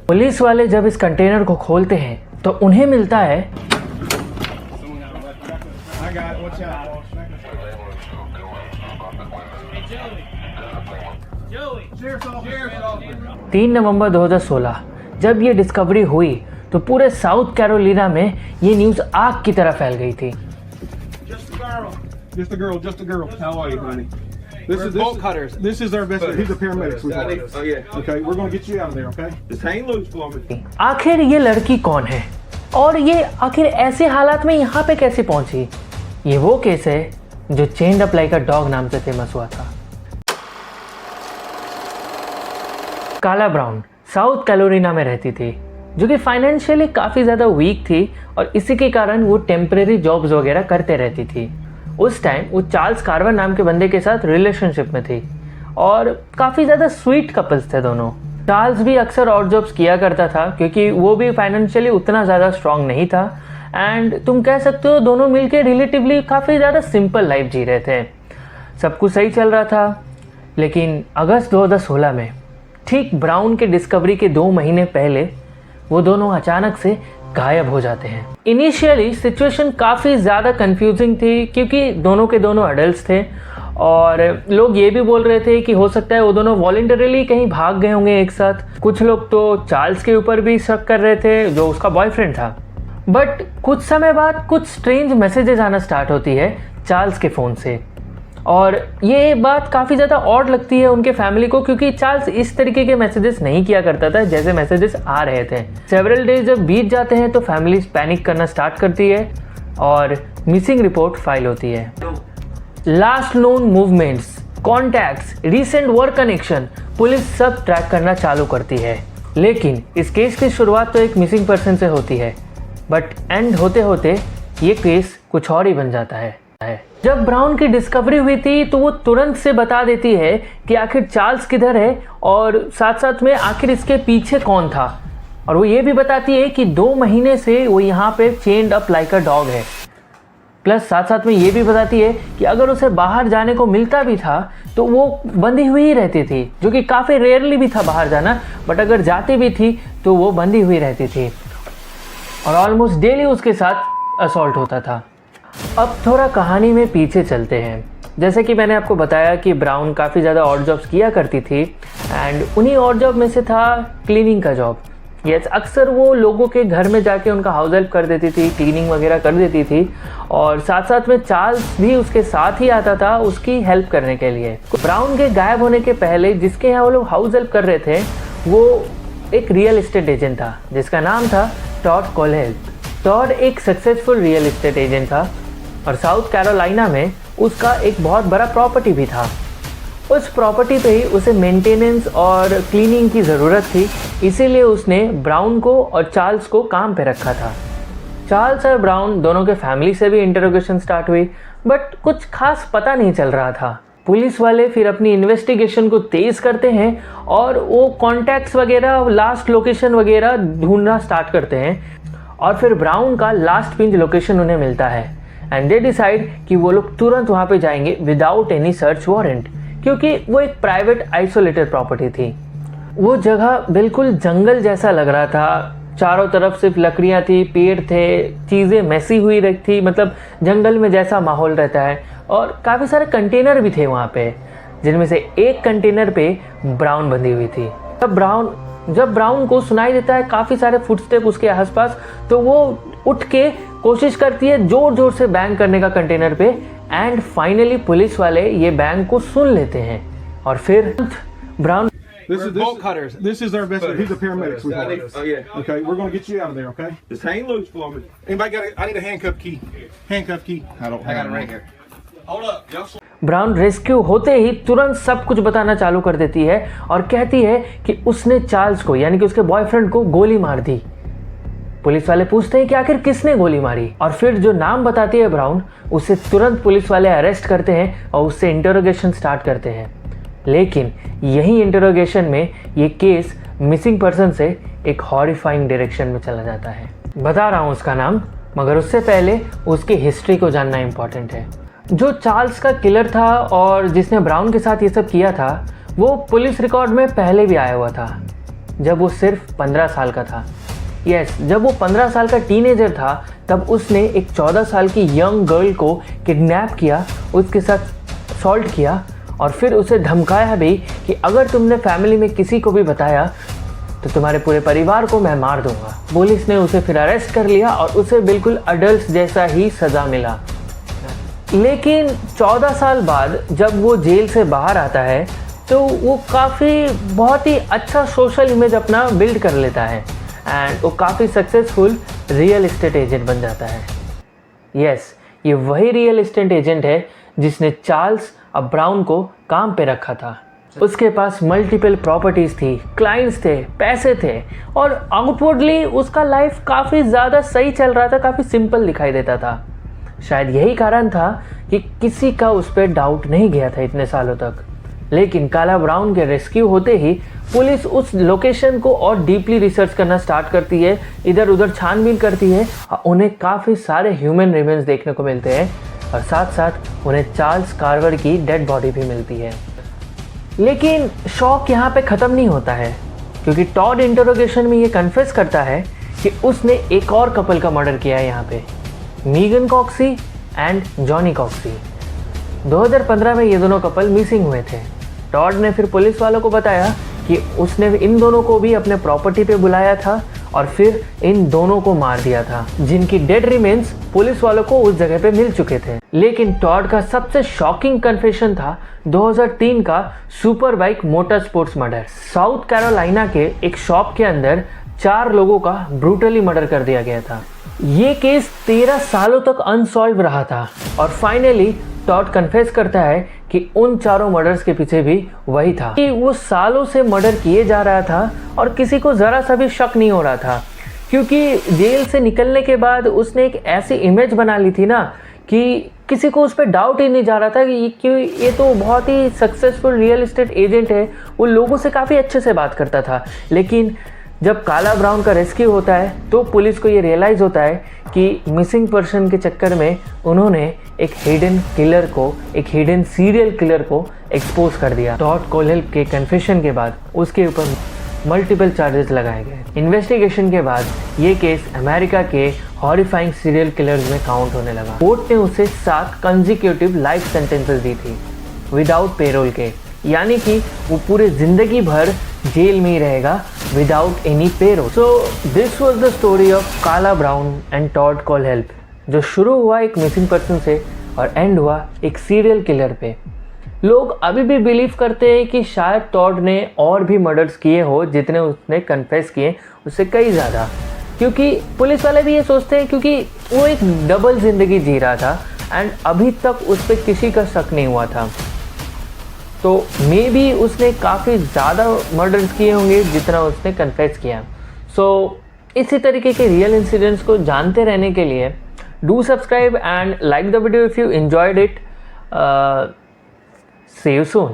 Police वाले जब इस कंटेनर को खोलते हैं तो उन्हें मिलता है 3 नवंबर 2016 जब ये डिस्कवरी हुई तो पूरे साउथ कैरोलिना में ये न्यूज़ आग की तरह फैल गई थी। Just a girl. How are you, honey? This is bolt cutters. This is our best. He's a paramedic. Oh yeah. Okay, we're gonna get you out of there. Okay. Just hang loose for me. आखिर ये लड़की कौन है और ये आखिर ऐसे हालात में यहाँ पे कैसे पहुंची? ये वो केस है जो chained up like a dog नाम से फेमस हुआ था। काला ब्राउन साउथ कैरोलिना में रहती थी, जो कि फाइनेंशियली काफ़ी ज़्यादा वीक थी और इसी के कारण वो टेम्परेरी जॉब्स वगैरह करते रहती थी। उस टाइम वो चार्ल्स कार्वर नाम के बंदे के साथ रिलेशनशिप में थी और काफ़ी ज़्यादा स्वीट कपल्स थे दोनों। चार्ल्स भी अक्सर और जॉब्स किया करता था क्योंकि वो भी फाइनेंशियली उतना ज़्यादा स्ट्रांग नहीं था एंड तुम कह सकते हो दोनों मिलके रिलेटिवली काफ़ी ज़्यादा सिंपल लाइफ जी रहे थे। सब कुछ सही चल रहा था, लेकिन अगस्त 2016 में ठीक ब्राउन के डिस्कवरी के 2 महीने पहले वो दोनों अचानक से गायब हो जाते हैं। इनिशियली सिचुएशन काफ़ी ज़्यादा कंफ्यूजिंग थी क्योंकि दोनों के दोनों अडल्ट्स थे और लोग ये भी बोल रहे थे कि हो सकता है वो दोनों वॉलंटरीली कहीं भाग गए होंगे एक साथ। कुछ लोग तो चार्ल्स के ऊपर भी शक कर रहे थे जो उसका बॉयफ्रेंड था। बट कुछ समय बाद कुछ स्ट्रेंज मैसेजेस आना स्टार्ट होती है चार्ल्स के फ़ोन से और ये बात काफ़ी ज़्यादा ऑड लगती है उनके फैमिली को क्योंकि चार्ल्स इस तरीके के मैसेजेस नहीं किया करता था जैसे मैसेजेस आ रहे थे। सेवरल डेज जब बीत जाते हैं तो फैमिली पैनिक करना स्टार्ट करती है और मिसिंग रिपोर्ट फाइल होती है। Last known movements, contacts, recent work connection, police सब ट्रैक करना चालू करती है। लेकिन इस केस की शुरुआत तो एक मिसिंग पर्सन से होती है, बट एंड होते होते ये केस कुछ और ही बन जाता है। जब ब्राउन की डिस्कवरी हुई थी तो वो तुरंत से बता देती है कि आखिर चार्ल्स किधर है और साथ साथ में आखिर इसके पीछे कौन था, और वो ये भी बताती है कि 2 महीने से वो यहाँ पे chained up like a dog है। प्लस साथ साथ में ये भी बताती है कि अगर उसे बाहर जाने को मिलता भी था तो वो बंधी हुई ही रहती थी, जो कि काफ़ी रेयरली भी था बाहर जाना, बट अगर जाती भी थी तो वो बंधी हुई रहती थी और ऑलमोस्ट डेली उसके साथ असॉल्ट होता था। अब थोड़ा कहानी में पीछे चलते हैं। जैसे कि मैंने आपको बताया कि ब्राउन काफ़ी ज़्यादा ऑड जॉब्स किया करती थी एंड उन्हीं ऑड जॉब में से था क्लीनिंग का जॉब। यस, अक्सर वो लोगों के घर में जाके उनका हाउस हेल्प कर देती थी, क्लीनिंग वगैरह कर देती थी और साथ साथ में चार्ल्स भी उसके साथ ही आता था उसकी हेल्प करने के लिए। ब्राउन के गायब होने के पहले जिसके यहाँ वो लोग हाउस हेल्प कर रहे थे वो एक रियल एस्टेट एजेंट था जिसका नाम था टॉड कोल्हेल। टॉड एक सक्सेसफुल रियल एस्टेट एजेंट था और साउथ कैरोलिना में उसका एक बहुत बड़ा प्रॉपर्टी भी था। उस प्रॉपर्टी पे ही उसे मेंटेनेंस और क्लीनिंग की ज़रूरत थी, इसीलिए उसने ब्राउन को और चार्ल्स को काम पे रखा था। चार्ल्स और ब्राउन दोनों के फैमिली से भी इंटरोगेशन स्टार्ट हुई, बट कुछ खास पता नहीं चल रहा था। पुलिस वाले फिर अपनी इन्वेस्टिगेशन को तेज़ करते हैं और वो कॉन्टैक्ट्स वगैरह, लास्ट लोकेशन वगैरह ढूंढना स्टार्ट करते हैं और फिर ब्राउन का लास्ट पिंच लोकेशन उन्हें मिलता है एंड दे डिसाइड कि वो लोग तुरंत वहाँ पे जाएंगे विदाउट एनी सर्च वारंट, क्योंकि वो एक प्राइवेट आइसोलेटेड प्रॉपर्टी थी। वो जगह बिल्कुल जंगल जैसा लग रहा था, चारों तरफ सिर्फ लकड़ियाँ थी, पेड़ थे, चीज़ें मैसी हुई रखी थी, मतलब जंगल में जैसा माहौल रहता है। और काफ़ी सारे कंटेनर भी थे वहाँ पे, जिनमें से एक कंटेनर पे ब्राउन बंधी हुई थी। जब ब्राउन को सुनाई देता है काफ़ी सारे फुटस्टेप उसके आसपास, तो वो उठ के कोशिश करती है ज़ोर ज़ोर से बैंग करने का कंटेनर पे एंड फाइनली पुलिस वाले ये बैंग को सुन लेते हैं और फिर brown bolt cutters. This is our best. He's a paramedic. Oh yeah. Okay, we're gonna get you out of there. Okay. Just hang loose for me. Anybody got? I need a handcuff key. Handcuff key. I got it right here. Hold up, y'all. Brown rescue होते ही तुरंत सब कुछ बताना चालू कर देती है और कहती है कि उसने चार्ल्स को यानी कि उसके बॉयफ्रेंड को गोली मार दी। पुलिस वाले पूछते हैं कि आखिर किसने गोली मारी और फिर जो नाम बताती है ब्राउन, उसे तुरंत पुलिस वाले अरेस्ट करते हैं और उससे इंटरोगेशन स्टार्ट करते हैं। लेकिन यही इंटरोगेशन में ये केस मिसिंग पर्सन से एक हॉरिफाइंग डायरेक्शन में चला जाता है। बता रहा हूँ उसका नाम, मगर उससे पहले उसकी हिस्ट्री को जानना इम्पॉर्टेंट है। जो चार्ल्स का किलर था और जिसने ब्राउन के साथ ये सब किया था, वो पुलिस रिकॉर्ड में पहले भी आया हुआ था जब वो सिर्फ 15 साल का था। यस, जब वो 15 साल का टीनेजर था तब उसने एक 14 साल की यंग गर्ल को किडनैप किया, उसके साथ असॉल्ट किया और फिर उसे धमकाया भी कि अगर तुमने फैमिली में किसी को भी बताया तो तुम्हारे पूरे परिवार को मैं मार दूंगा। पुलिस ने उसे फिर अरेस्ट कर लिया और उसे बिल्कुल अडल्ट जैसा ही सज़ा मिला। लेकिन 14 साल बाद जब वो जेल से बाहर आता है तो वो बहुत ही अच्छा सोशल इमेज अपना बिल्ड कर लेता है एंड वो काफ़ी सक्सेसफुल रियल एस्टेट एजेंट बन जाता है। यस, ये वही रियल एस्टेट एजेंट है जिसने चार्ल्स ब्राउन को काम पे रखा था। उसके पास मल्टीपल प्रॉपर्टीज़ थी, क्लाइंट्स थे, पैसे थे और आउटवर्डली उसका लाइफ काफ़ी ज़्यादा सही चल रहा था, काफ़ी सिंपल दिखाई देता था। शायद यही कारण था कि किसी का उस पर डाउट नहीं गया था इतने सालों तक। लेकिन काला ब्राउन के रेस्क्यू होते ही पुलिस उस लोकेशन को और डीपली रिसर्च करना स्टार्ट करती है, इधर उधर छानबीन करती है और उन्हें काफ़ी सारे ह्यूमन रिमेन्स देखने को मिलते हैं और साथ साथ उन्हें चार्ल्स कार्वर की डेड बॉडी भी मिलती है। लेकिन शौक यहाँ पे ख़त्म नहीं होता है क्योंकि टॉड इंटरोगेशन में ये कन्फेस करता है कि उसने एक और कपल का मर्डर किया है यहाँ पे, मीगन कॉक्सी एंड जॉनी कॉक्सी। 2015 में ये दोनों कपल मिसिंग हुए थे। टॉड ने फिर पुलिस वालों को बताया कि उसने इन दोनों को भी अपने प्रॉपर्टी पे बुलाया था और फिर इन दोनों को मार दिया था, जिनकी डेड रिमेन्स पुलिस वालों को उस जगह पे मिल चुके थे। लेकिन टॉड का सबसे शॉकिंग कन्फेशन था 2003 का super bike motor sports murder. South Carolina के एक शॉप के अंदर 4 लोगों का ब्रूटली मर्डर कर दिया गया था। ये केस 13 सालों तक अनसॉल्व रहा था और फाइनली टॉड कन्फेस करता है कि उन चारों मर्डर्स के पीछे भी वही था, कि वो सालों से मर्डर किए जा रहा था और किसी को ज़रा सा भी शक नहीं हो रहा था क्योंकि जेल से निकलने के बाद उसने एक ऐसी इमेज बना ली थी ना कि किसी को उस पर डाउट ही नहीं जा रहा था कि ये तो बहुत ही सक्सेसफुल रियल एस्टेट एजेंट है। वो लोगों से काफ़ी अच्छे से बात करता था। लेकिन जब काला ब्राउन का रेस्क्यू होता है तो पुलिस को ये रियलाइज़ होता है कि मिसिंग पर्सन के चक्कर में उन्होंने एक हिडन किलर को, एक हिडन सीरियल किलर को एक्सपोज कर दिया। टॉड कोलहेल्प के कन्फेशन के बाद उसके ऊपर मल्टीपल चार्जेस लगाए गए। इन्वेस्टिगेशन के बाद ये केस अमेरिका के हॉरिफाइंग सीरियल किलर्स में काउंट होने लगा। कोर्ट ने उसे 7 कंसेक्यूटिव लाइफ सेंटेंसेस दी थी विदाउट पेरोल के, यानी कि वो पूरे ज़िंदगी भर जेल में ही रहेगा without any payroll. So this was the story of काला ब्राउन एंड टॉड कोलहेल्प, जो शुरू हुआ एक मिसिंग पर्सन से और एंड हुआ एक सीरियल किलर पे। लोग अभी भी बिलीव करते हैं कि शायद टॉड ने और भी मर्डर्स किए हो जितने उसने कन्फेस किए, उससे कई ज़्यादा, क्योंकि पुलिस वाले भी ये सोचते हैं क्योंकि वो एक डबल ज़िंदगी जी रहा था एंड अभी तक उस पर किसी का शक नहीं हुआ था। तो मे बी उसने काफ़ी ज़्यादा मर्डर्स किए होंगे जितना उसने कन्फेस किया। सो इसी तरीके के रियल इंसिडेंट्स को जानते रहने के लिए do subscribe and like the video if you enjoyed it. See you soon.